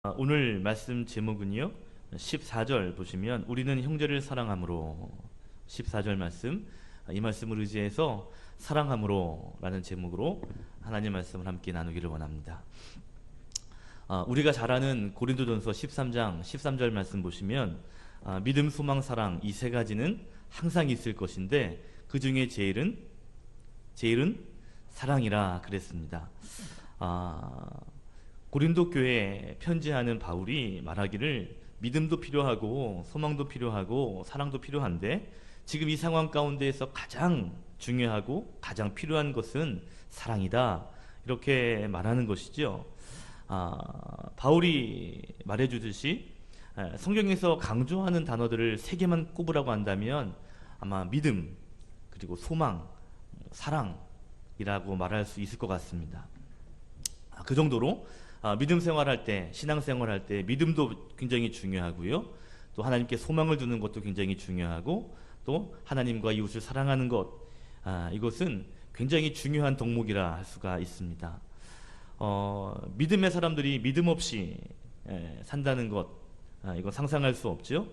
오늘 말씀 제목은요, 14절 보시면 우리는 형제를 사랑함으로, 14절 말씀, 이 말씀을 의지해서 사랑함으로 라는 제목으로 하나님 말씀을 함께 나누기를 원합니다. 우리가 잘 아는 고린도전서 13장 13절 말씀 보시면 믿음, 소망, 사랑 이 세 가지는 항상 있을 것인데 그 중에 제일은 사랑이라 그랬습니다. 고린도 교회에 편지하는 바울이 말하기를 믿음도 필요하고 소망도 필요하고 사랑도 필요한데 지금 이 상황 가운데에서 가장 중요하고 가장 필요한 것은 사랑이다, 이렇게 말하는 것이죠. 바울이 말해주듯이 성경에서 강조하는 단어들을 세 개만 꼽으라고 한다면 아마 믿음, 그리고 소망, 사랑이라고 말할 수 있을 것 같습니다. 그 정도로 믿음 생활할 때, 신앙 생활할 때 믿음도 굉장히 중요하고요, 또 하나님께 소망을 두는 것도 굉장히 중요하고, 또 하나님과 이웃을 사랑하는 것, 이것은 굉장히 중요한 덕목이라 할 수가 있습니다. 믿음의 사람들이 믿음 없이 산다는 것, 이거 상상할 수 없죠.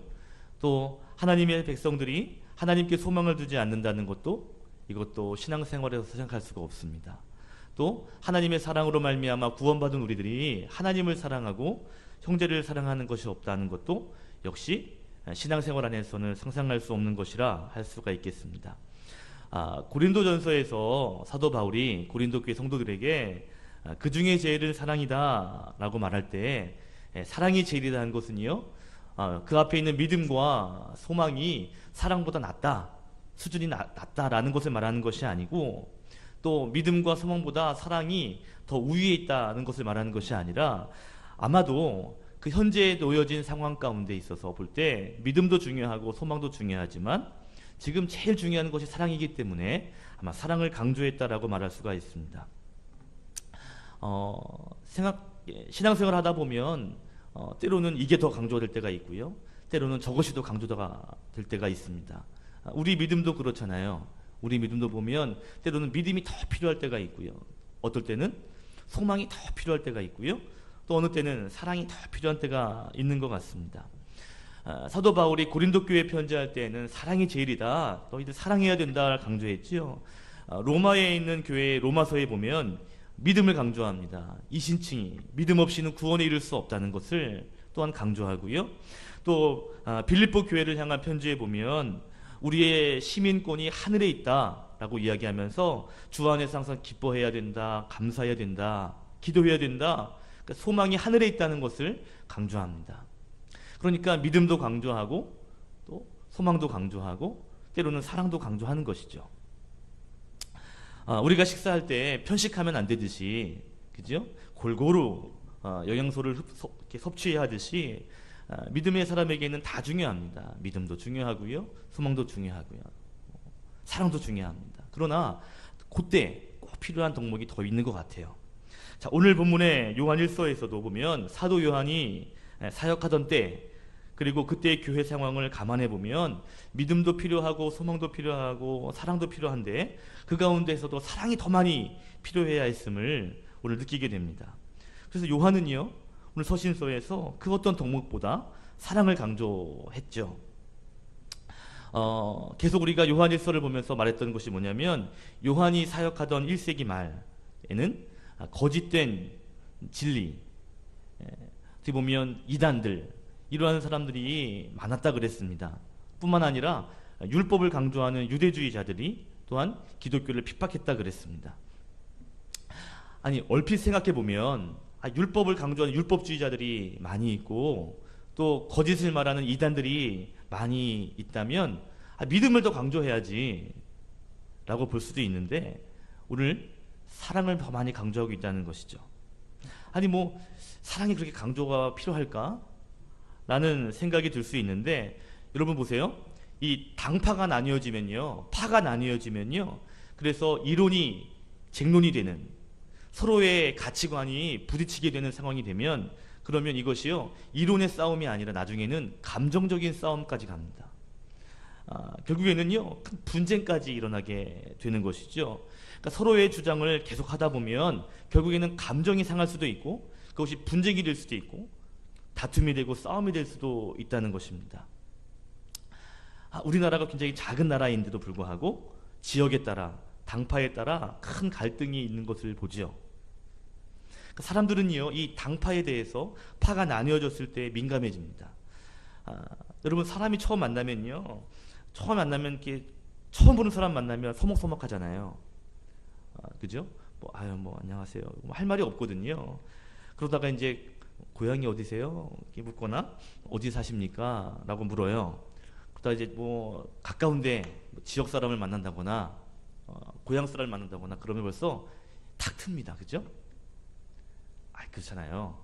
또 하나님의 백성들이 하나님께 소망을 두지 않는다는 것도, 이것도 신앙생활에서 생각할 수가 없습니다. 또 하나님의 사랑으로 말미암아 구원받은 우리들이 하나님을 사랑하고 형제를 사랑하는 것이 없다는 것도 역시 신앙생활 안에서는 상상할 수 없는 것이라 할 수가 있겠습니다. 고린도전서에서 사도 바울이 고린도 교회 성도들에게 그 중에 제일은 사랑이다 라고 말할 때, 사랑이 제일이라는 것은요, 그 앞에 있는 믿음과 소망이 사랑보다 낫다, 수준이 낮다라는 것을 말하는 것이 아니고, 또 믿음과 소망보다 사랑이 더 우위에 있다는 것을 말하는 것이 아니라, 아마도 그 현재에 놓여진 상황 가운데 있어서 볼 때 믿음도 중요하고 소망도 중요하지만 지금 제일 중요한 것이 사랑이기 때문에 아마 사랑을 강조했다라고 말할 수가 있습니다. 신앙생활 하다 보면 때로는 이게 더 강조될 때가 있고요, 때로는 저것이 더 강조가 될 때가 있습니다. 우리 믿음도 그렇잖아요. 우리 믿음도 보면 때로는 믿음이 더 필요할 때가 있고요, 어떨 때는 소망이 더 필요할 때가 있고요, 또 어느 때는 사랑이 더 필요한 때가 있는 것 같습니다. 사도 바울이 고린도 교회에 편지할 때에는 사랑이 제일이다, 너희들 사랑해야 된다 강조했지요. 로마에 있는 교회 로마서에 보면 믿음을 강조합니다. 이신칭이 믿음 없이는 구원에 이를 수 없다는 것을 또한 강조하고요, 또 빌립보 교회를 향한 편지에 보면 우리의 시민권이 하늘에 있다라고 이야기하면서 주 안에서 항상 기뻐해야 된다, 감사해야 된다, 기도해야 된다, 그러니까 소망이 하늘에 있다는 것을 강조합니다. 그러니까 믿음도 강조하고 또 소망도 강조하고 때로는 사랑도 강조하는 것이죠. 우리가 식사할 때 편식하면 안 되듯이, 그죠? 골고루 영양소를 섭취해야 하듯이 믿음의 사람에게는 다 중요합니다. 믿음도 중요하고요, 소망도 중요하고요, 사랑도 중요합니다. 그러나 그때 꼭 필요한 덕목이 더 있는 것 같아요. 자, 오늘 본문의 요한 1서에서도 보면 사도 요한이 사역하던 때, 그리고 그때의 교회 상황을 감안해 보면 믿음도 필요하고 소망도 필요하고 사랑도 필요한데 그 가운데서도 사랑이 더 많이 필요해야 했음을 오늘 느끼게 됩니다. 그래서 요한은요, 오늘 서신서에서 그 어떤 덕목보다 사랑을 강조했죠. 계속 우리가 요한 1서를 보면서 말했던 것이 뭐냐면, 요한이 사역하던 1세기 말에는 거짓된 진리, 어떻게 보면 이단들, 이러한 사람들이 많았다 그랬습니다. 뿐만 아니라 율법을 강조하는 유대주의자들이 또한 기독교를 핍박했다 그랬습니다. 아니, 얼핏 생각해 보면 율법을 강조하는 율법주의자들이 많이 있고 또 거짓을 말하는 이단들이 많이 있다면 믿음을 더 강조해야지 라고 볼 수도 있는데, 오늘 사랑을 더 많이 강조하고 있다는 것이죠. 아니, 사랑이 그렇게 강조가 필요할까? 라는 생각이 들 수 있는데, 여러분 보세요. 이 당파가 나뉘어지면요, 파가 나뉘어지면요, 그래서 이론이 쟁론이 되는, 서로의 가치관이 부딪히게 되는 상황이 되면, 그러면 이것이요, 이론의 싸움이 아니라 나중에는 감정적인 싸움까지 갑니다. 결국에는요, 큰 분쟁까지 일어나게 되는 것이죠. 그러니까 서로의 주장을 계속 하다 보면 결국에는 감정이 상할 수도 있고 그것이 분쟁이 될 수도 있고 다툼이 되고 싸움이 될 수도 있다는 것입니다. 우리나라가 굉장히 작은 나라인데도 불구하고 지역에 따라, 당파에 따라 큰 갈등이 있는 것을 보지요. 사람들은요, 이 당파에 대해서 파가 나뉘어졌을 때 민감해집니다. 여러분, 사람이 처음 만나면요, 이렇게 처음 보는 사람 만나면 서먹서먹하잖아요. 그죠? 안녕하세요. 할 말이 없거든요. 그러다가 이제 고향이 어디세요? 이렇게 묻거나 어디 사십니까? 라고 물어요. 그러다가 이제 가까운데 지역 사람을 만난다거나 고향 사람을 만난다거나 그러면 벌써 탁 틉니다. 그죠? 그렇잖아요.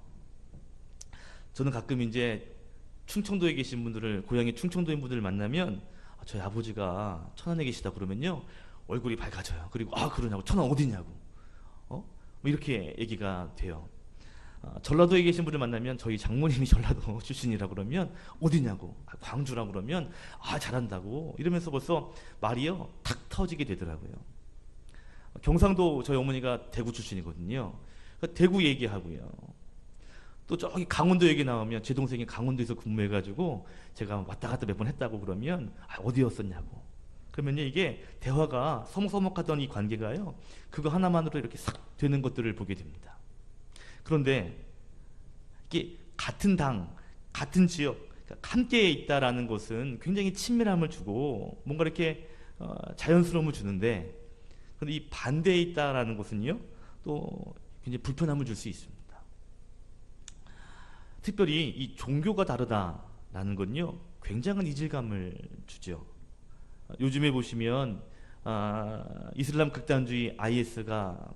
저는 가끔 이제 충청도에 계신 분들을, 고향이 충청도인 분들을 만나면 저희 아버지가 천안에 계시다 그러면요, 얼굴이 밝아져요. 그리고 그러냐고, 천안 어디냐고, 이렇게 얘기가 돼요. 전라도에 계신 분을 만나면 저희 장모님이 전라도 출신이라 그러면 어디냐고, 광주라 그러면 잘한다고 이러면서 벌써 말이요 탁 터지게 되더라고요. 경상도 저희 어머니가 대구 출신이거든요. 대구 얘기하고요. 또 저기 강원도 얘기 나오면 제 동생이 강원도에서 근무해가지고 제가 왔다 갔다 몇 번 했다고 그러면 어디였었냐고. 그러면요, 이게 대화가 서먹서먹하던 이 관계가요, 그거 하나만으로 이렇게 싹 되는 것들을 보게 됩니다. 그런데 이게 같은 당, 같은 지역, 함께 있다라는 것은 굉장히 친밀함을 주고 뭔가 이렇게 자연스러움을 주는데, 그런데 이 반대에 있다라는 것은요, 또 굉장히 불편함을 줄 수 있습니다. 특별히 이 종교가 다르다라는 건요, 굉장한 이질감을 주죠. 요즘에 보시면 이슬람 극단주의 IS가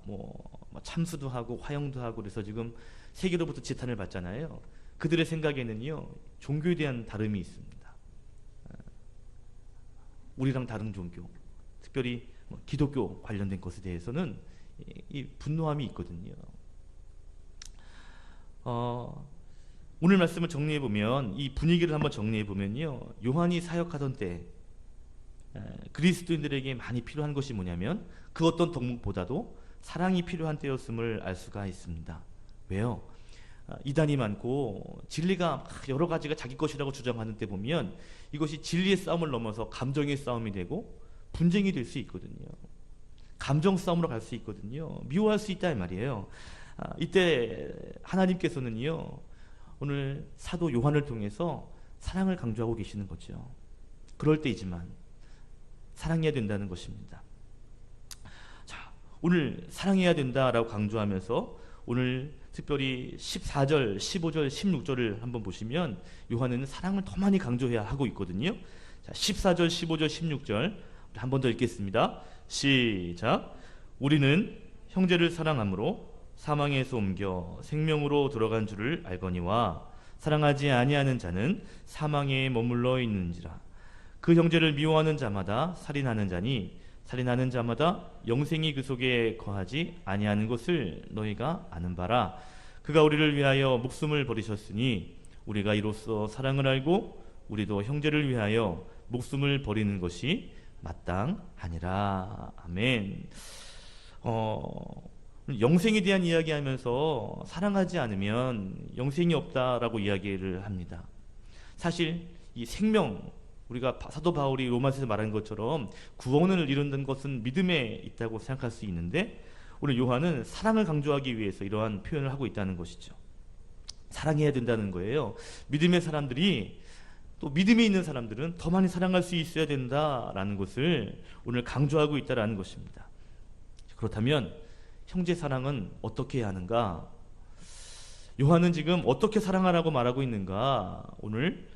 참수도 하고 화형도 하고 그래서 지금 세계로부터 지탄을 받잖아요. 그들의 생각에는요, 종교에 대한 다름이 있습니다. 우리랑 다른 종교, 특별히 기독교 관련된 것에 대해서는 이 분노함이 있거든요. 오늘 말씀을 정리해보면, 이 분위기를 한번 정리해보면요, 요한이 사역하던 때 그리스도인들에게 많이 필요한 것이 뭐냐면 그 어떤 덕목보다도 사랑이 필요한 때였음을 알 수가 있습니다. 왜요? 이단이 많고 진리가 여러 가지가 자기 것이라고 주장하는 때 보면 이것이 진리의 싸움을 넘어서 감정의 싸움이 되고 분쟁이 될 수 있거든요. 감정 싸움으로 갈 수 있거든요. 미워할 수 있다 이 말이에요. 이때 하나님께서는요, 오늘 사도 요한을 통해서 사랑을 강조하고 계시는 거죠. 그럴 때이지만 사랑해야 된다는 것입니다. 자, 오늘 사랑해야 된다라고 강조하면서 오늘 특별히 14절, 15절, 16절을 한번 보시면 요한은 사랑을 더 많이 강조해야 하고 있거든요. 자, 14절, 15절, 16절 한 번 더 읽겠습니다. 시작. 우리는 형제를 사랑함으로 사망에서 옮겨 생명으로 들어간 줄을 알거니와 사랑하지 아니하는 자는 사망에 머물러 있는지라. 그 형제를 미워하는 자마다 살인하는 자니 살인하는 자마다 영생이 그 속에 거하지 아니하는 것을 너희가 아는 바라. 그가 우리를 위하여 목숨을 버리셨으니 우리가 이로써 사랑을 알고 우리도 형제를 위하여 목숨을 버리는 것이 마땅하니라. 아멘. 영생에 대한 이야기하면서 사랑하지 않으면 영생이 없다라고 이야기를 합니다. 사실 이 생명, 우리가 사도 바울이 로마서에서 말한 것처럼 구원을 이룬다는 것은 믿음에 있다고 생각할 수 있는데, 오늘 요한은 사랑을 강조하기 위해서 이러한 표현을 하고 있다는 것이죠. 사랑해야 된다는 거예요. 믿음의 사람들이, 또 믿음이 있는 사람들은 더 많이 사랑할 수 있어야 된다라는 것을 오늘 강조하고 있다는 것입니다. 그렇다면 형제 사랑은 어떻게 해야 하는가? 요한은 지금 어떻게 사랑하라고 말하고 있는가? 오늘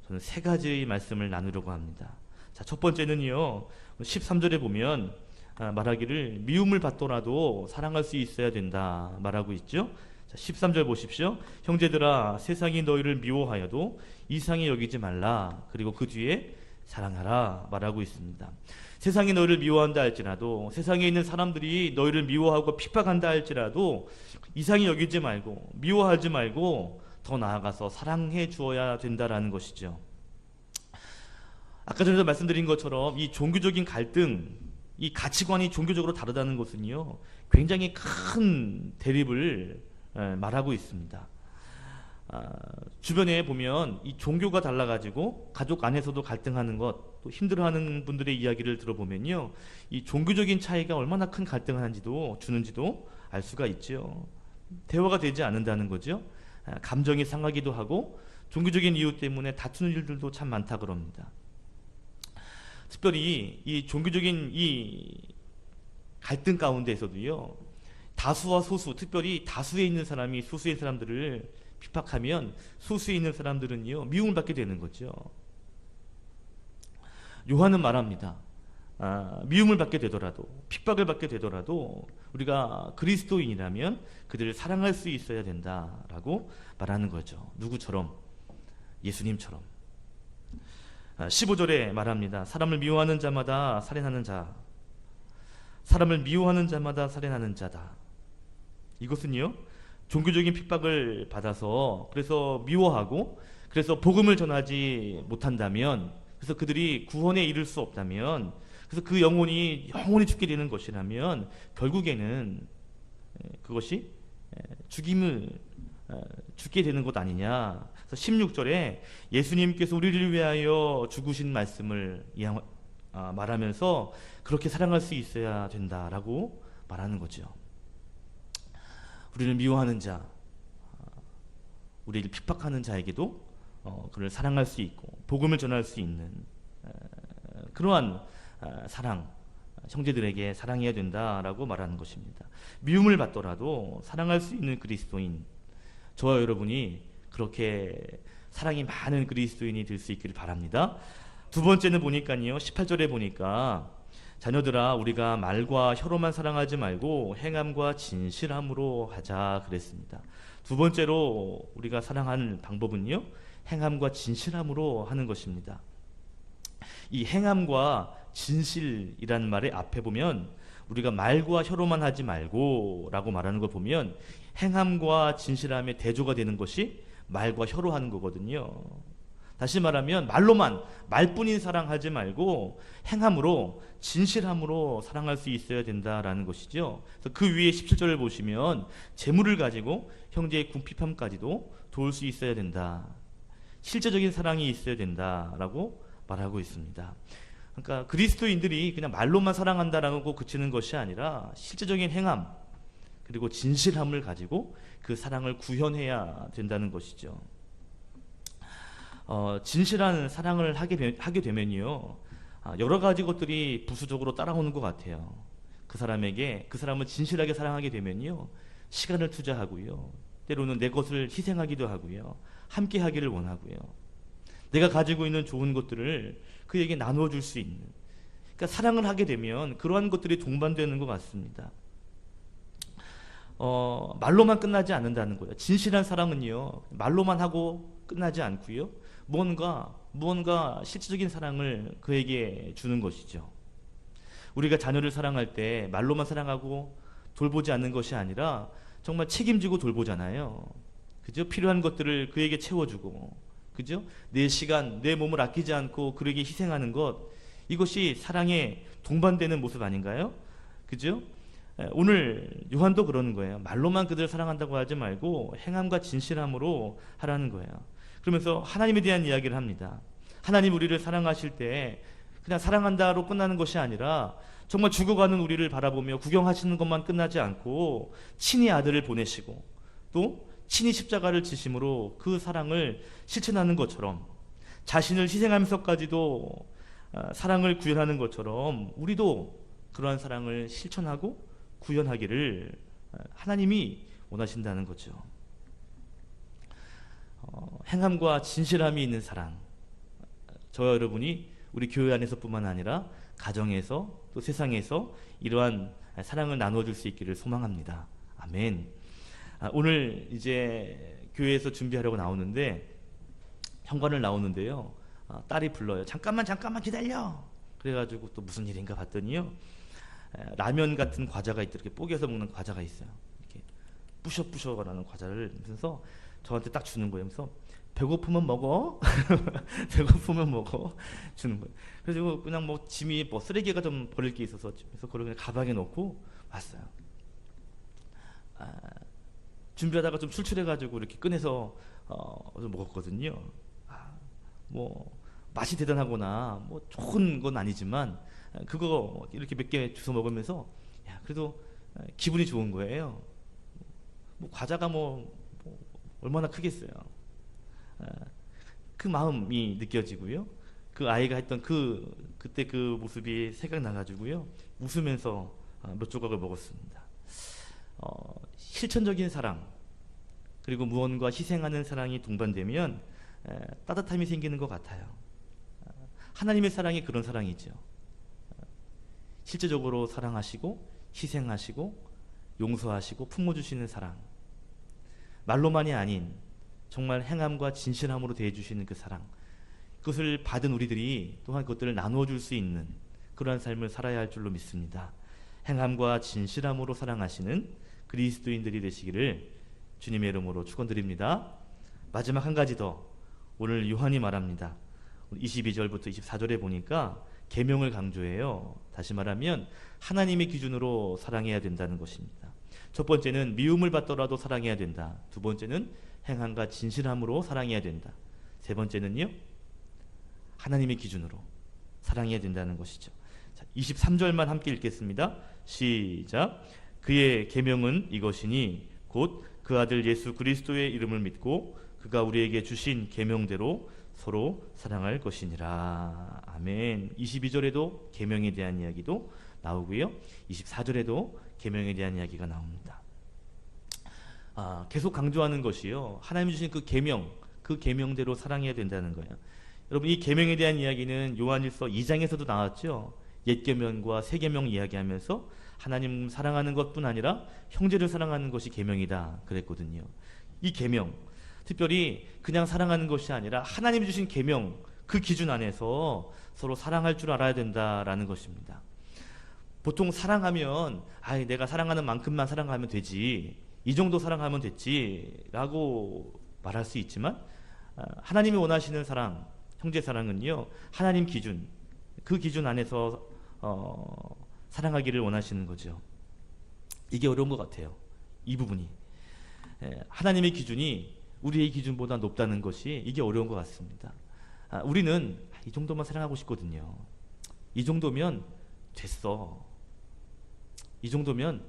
저는 세 가지의 말씀을 나누려고 합니다. 자, 첫 번째는요, 13절에 보면 말하기를 미움을 받더라도 사랑할 수 있어야 된다 말하고 있죠. 자, 13절 보십시오. 형제들아, 세상이 너희를 미워하여도 이상히 여기지 말라. 그리고 그 뒤에 사랑하라 말하고 있습니다. 세상이 너희를 미워한다 할지라도, 세상에 있는 사람들이 너희를 미워하고 핍박한다 할지라도 이상히 여기지 말고 미워하지 말고 더 나아가서 사랑해 주어야 된다라는 것이죠. 아까 전에 말씀드린 것처럼 이 종교적인 갈등, 이 가치관이 종교적으로 다르다는 것은요, 굉장히 큰 대립을 말하고 있습니다. 주변에 보면 이 종교가 달라가지고 가족 안에서도 갈등하는 것, 또 힘들어하는 분들의 이야기를 들어보면요, 이 종교적인 차이가 얼마나 큰 갈등을 주는지도 알 수가 있죠. 대화가 되지 않는다는 거죠. 감정이 상하기도 하고 종교적인 이유 때문에 다투는 일들도 참 많다 그럽니다. 특별히 이 종교적인 이 갈등 가운데에서도요, 다수와 소수, 특별히 다수에 있는 사람이 소수의 사람들을 핍박하면 소수에 있는 사람들은요, 미움을 받게 되는 거죠. 요한은 말합니다. 미움을 받게 되더라도, 핍박을 받게 되더라도 우리가 그리스도인이라면 그들을 사랑할 수 있어야 된다라고 말하는 거죠. 누구처럼? 예수님처럼. 15절에 말합니다. 사람을 미워하는 자마다 살인하는 자, 사람을 미워하는 자마다 살인하는 자다. 이것은요, 종교적인 핍박을 받아서, 그래서 미워하고, 그래서 복음을 전하지 못한다면, 그래서 그들이 구원에 이를 수 없다면, 그래서 그 영혼이 영원히 죽게 되는 것이라면 결국에는 그것이 죽게 되는 것 아니냐. 그래서 16절에 예수님께서 우리를 위하여 죽으신 말씀을 말하면서 그렇게 사랑할 수 있어야 된다라고 말하는 거죠. 우리를 미워하는 자, 우리를 핍박하는 자에게도 그를 사랑할 수 있고 복음을 전할 수 있는 그러한 사랑, 형제들에게 사랑해야 된다라고 말하는 것입니다. 미움을 받더라도 사랑할 수 있는 그리스도인, 저와 여러분이 그렇게 사랑이 많은 그리스도인이 될 수 있기를 바랍니다. 두 번째는 보니까요, 18절에 보니까 자녀들아 우리가 말과 혀로만 사랑하지 말고 행함과 진실함으로 하자 그랬습니다. 두 번째로 우리가 사랑하는 방법은요, 행함과 진실함으로 하는 것입니다. 이 행함과 진실이라는 말의 앞에 보면 우리가 말과 혀로만 하지 말고 라고 말하는 걸 보면 행함과 진실함의 대조가 되는 것이 말과 혀로 하는 거거든요. 다시 말하면 말뿐인 사랑하지 말고 행함으로, 진실함으로 사랑할 수 있어야 된다라는 것이죠. 그래서 그 위에 17절을 보시면 재물을 가지고 형제의 궁핍함까지도 도울 수 있어야 된다, 실제적인 사랑이 있어야 된다라고 말하고 있습니다. 그러니까 그리스도인들이 그냥 말로만 사랑한다라고 그치는 것이 아니라 실제적인 행함 그리고 진실함을 가지고 그 사랑을 구현해야 된다는 것이죠. 진실한 사랑을 하게 되면요, 여러 가지 것들이 부수적으로 따라오는 것 같아요. 그 사람을 진실하게 사랑하게 되면요, 시간을 투자하고요, 때로는 내 것을 희생하기도 하고요, 함께 하기를 원하고요, 내가 가지고 있는 좋은 것들을 그에게 나누어 줄 수 있는, 그러니까 사랑을 하게 되면 그러한 것들이 동반되는 것 같습니다. 말로만 끝나지 않는다는 거예요. 진실한 사랑은요, 말로만 하고 끝나지 않고요, 무언가 실질적인 사랑을 그에게 주는 것이죠. 우리가 자녀를 사랑할 때 말로만 사랑하고 돌보지 않는 것이 아니라 정말 책임지고 돌보잖아요. 그죠? 필요한 것들을 그에게 채워주고, 그죠? 내 시간, 내 몸을 아끼지 않고 그에게 희생하는 것, 이것이 사랑에 동반되는 모습 아닌가요? 그죠? 오늘 요한도 그러는 거예요. 말로만 그들을 사랑한다고 하지 말고 행함과 진실함으로 하라는 거예요. 그러면서 하나님에 대한 이야기를 합니다. 하나님 우리를 사랑하실 때 그냥 사랑한다로 끝나는 것이 아니라 정말 죽어가는 우리를 바라보며 구경하시는 것만 끝나지 않고 친히 아들을 보내시고 또 친히 십자가를 지심으로 그 사랑을 실천하는 것처럼, 자신을 희생하면서까지도 사랑을 구현하는 것처럼 우리도 그러한 사랑을 실천하고 구현하기를 하나님이 원하신다는 거죠. 행함과 진실함이 있는 사랑, 저와 여러분이 우리 교회 안에서뿐만 아니라 가정에서 또 세상에서 이러한 사랑을 나누어줄 수 있기를 소망합니다. 아멘. 오늘 이제 교회에서 준비하려고 나오는데 현관을 나오는데요, 딸이 불러요. 잠깐만 기다려. 그래가지고 또 무슨 일인가 봤더니요, 라면 같은 과자가 있더라고요. 이렇게 뽀개서 먹는 과자가 있어요. 이렇게 부셔부셔라는 과자를 하면서 저한테 딱 주는 거예요. 그래서 배고프면 먹어. 배고프면 먹어. 주는 거예요. 그래서 그냥 뭐 짐이 쓰레기가 좀 버릴 게 있어서 그래서 그걸 그냥 가방에 넣고 왔어요. 준비하다가 좀 출출해가지고 이렇게 꺼내서 먹었거든요. 뭐 맛이 대단하거나 뭐 좋은 건 아니지만 그거 이렇게 몇 개 주워 먹으면서 야, 그래도 기분이 좋은 거예요. 뭐 과자가 뭐 얼마나 크겠어요. 그 마음이 느껴지고요. 그 아이가 했던 그때 그 모습이 생각나가지고요. 웃으면서 몇 조각을 먹었습니다. 실천적인 사랑, 그리고 무언가 희생하는 사랑이 동반되면 따뜻함이 생기는 것 같아요. 하나님의 사랑이 그런 사랑이죠. 실제적으로 사랑하시고 희생하시고 용서하시고 품어주시는 사랑, 말로만이 아닌 정말 행함과 진실함으로 대해주시는 그 사랑, 그것을 받은 우리들이 또한 그것들을 나누어 줄 수 있는 그러한 삶을 살아야 할 줄로 믿습니다. 행함과 진실함으로 사랑하시는 그리스도인들이 되시기를 주님의 이름으로 축원드립니다. 마지막 한 가지 더, 오늘 요한이 말합니다. 22절부터 24절에 보니까 계명을 강조해요. 다시 말하면 하나님의 기준으로 사랑해야 된다는 것입니다. 첫 번째는 미움을 받더라도 사랑해야 된다. 두 번째는 행함과 진실함으로 사랑해야 된다. 세 번째는요, 하나님의 기준으로 사랑해야 된다는 것이죠. 자, 23절만 함께 읽겠습니다. 시작. 그의 계명은 이것이니 곧 그 아들 예수 그리스도의 이름을 믿고 그가 우리에게 주신 계명대로 서로 사랑할 것이니라. 아멘. 22절에도 계명에 대한 이야기도 나오고요. 24절에도 계명에 대한 이야기가 나옵니다. 계속 강조하는 것이요, 하나님 주신 그 계명, 그 계명대로 사랑해야 된다는 거예요. 여러분, 이 계명에 대한 이야기는 요한일서 2장에서도 나왔죠. 옛 계명과 새 계명 이야기하면서 하나님 사랑하는 것뿐 아니라 형제를 사랑하는 것이 계명이다 그랬거든요. 이 계명, 특별히 그냥 사랑하는 것이 아니라 하나님이 주신 계명, 그 기준 안에서 서로 사랑할 줄 알아야 된다라는 것입니다. 보통 사랑하면 내가 사랑하는 만큼만 사랑하면 되지, 이 정도 사랑하면 됐지 라고 말할 수 있지만, 하나님이 원하시는 사랑, 형제 사랑은요, 하나님 기준, 그 기준 안에서 사랑하기를 원하시는 거죠. 이게 어려운 것 같아요. 이 부분이, 하나님의 기준이 우리의 기준보다 높다는 것이, 이게 어려운 것 같습니다. 우리는 이 정도만 사랑하고 싶거든요. 이 정도면 됐어. 이 정도면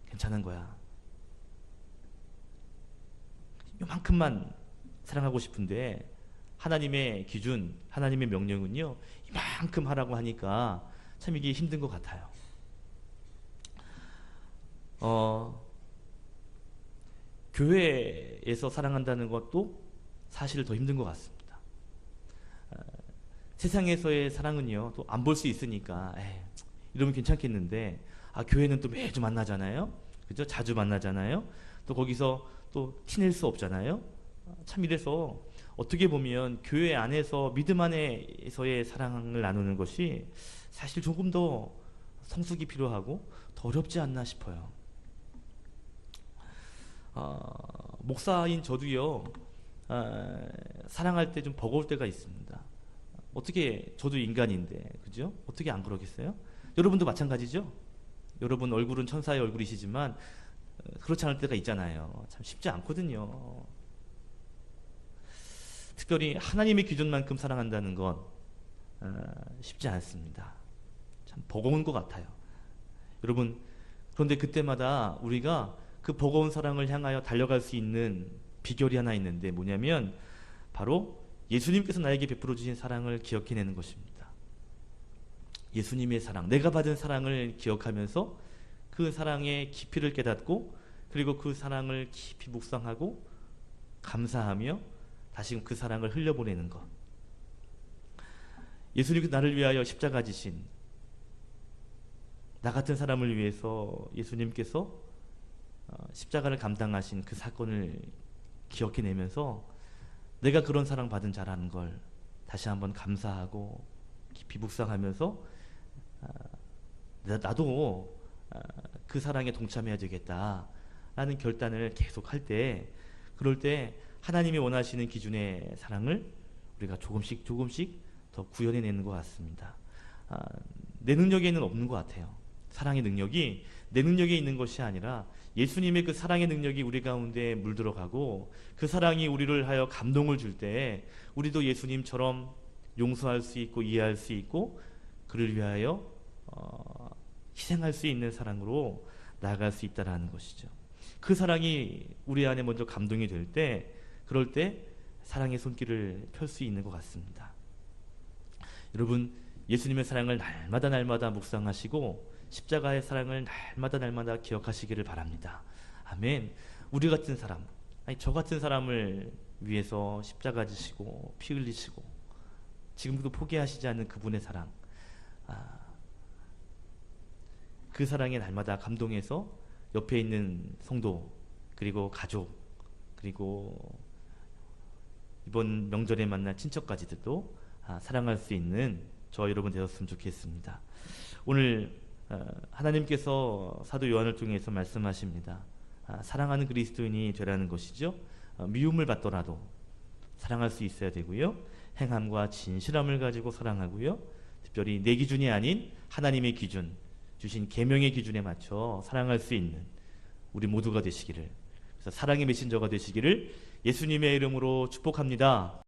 괜찮은 거야. 이만큼만 사랑하고 싶은데 하나님의 기준, 하나님의 명령은요, 이만큼 하라고 하니까 참 이게 힘든 것 같아요. 교회에서 사랑한다는 것도 사실 더 힘든 것 같습니다. 세상에서의 사랑은요, 또 안 볼 수 있으니까 이러면 괜찮겠는데, 교회는 또 매주 만나잖아요. 그죠? 자주 만나잖아요. 또 거기서 또 티낼 수 없잖아요. 참 이래서 어떻게 보면 교회 안에서, 믿음 안에서의 사랑을 나누는 것이 사실 조금 더 성숙이 필요하고 더 어렵지 않나 싶어요. 목사인 저도요, 사랑할 때 좀 버거울 때가 있습니다. 어떻게, 저도 인간인데, 그죠? 어떻게 안 그러겠어요? 여러분도 마찬가지죠? 여러분 얼굴은 천사의 얼굴이시지만 그렇지 않을 때가 있잖아요. 참 쉽지 않거든요. 특별히 하나님의 기준만큼 사랑한다는 건 쉽지 않습니다. 참 버거운 것 같아요. 여러분, 그런데 그때마다 우리가 그 버거운 사랑을 향하여 달려갈 수 있는 비결이 하나 있는데, 뭐냐면 바로 예수님께서 나에게 베풀어 주신 사랑을 기억해내는 것입니다. 예수님의 사랑, 내가 받은 사랑을 기억하면서 그 사랑의 깊이를 깨닫고, 그리고 그 사랑을 깊이 묵상하고 감사하며 다시금 그 사랑을 흘려보내는 것. 예수님께서 나를 위하여 십자가 지신, 나 같은 사람을 위해서 예수님께서 십자가를 감당하신 그 사건을 기억해내면서 내가 그런 사랑 받은 자라는 걸 다시 한번 감사하고 깊이 묵상하면서 나도 그 사랑에 동참해야 되겠다라는 결단을 계속 할 때, 그럴 때 하나님이 원하시는 기준의 사랑을 우리가 조금씩 더 구현해내는 것 같습니다. 내 능력에는 없는 것 같아요. 사랑의 능력이 내 능력에 있는 것이 아니라 예수님의 그 사랑의 능력이 우리 가운데 물들어가고 그 사랑이 우리를 하여 감동을 줄 때 우리도 예수님처럼 용서할 수 있고 이해할 수 있고 그를 위하여 희생할 수 있는 사랑으로 나아갈 수 있다라는 것이죠. 그 사랑이 우리 안에 먼저 감동이 될 때, 그럴 때 사랑의 손길을 펼 수 있는 것 같습니다. 여러분, 예수님의 사랑을 날마다 묵상하시고 십자가의 사랑을 날마다 기억하시기를 바랍니다. 아멘. 우리 같은 사람, 아니 저 같은 사람을 위해서 십자가 지시고 피 흘리시고 지금도 포기하시지 않는 그분의 사랑, 그 사랑에 날마다 감동해서 옆에 있는 성도, 그리고 가족, 그리고 이번 명절에 만난 친척까지도 사랑할 수 있는 저 여러분 되었으면 좋겠습니다. 오늘 하나님께서 사도 요한을 통해서 말씀하십니다. 사랑하는 그리스도인이 되라는 것이죠. 미움을 받더라도 사랑할 수 있어야 되고요. 행함과 진실함을 가지고 사랑하고요. 특별히 내 기준이 아닌 하나님의 기준, 주신 계명의 기준에 맞춰 사랑할 수 있는 우리 모두가 되시기를, 그래서 사랑의 메신저가 되시기를 예수님의 이름으로 축복합니다.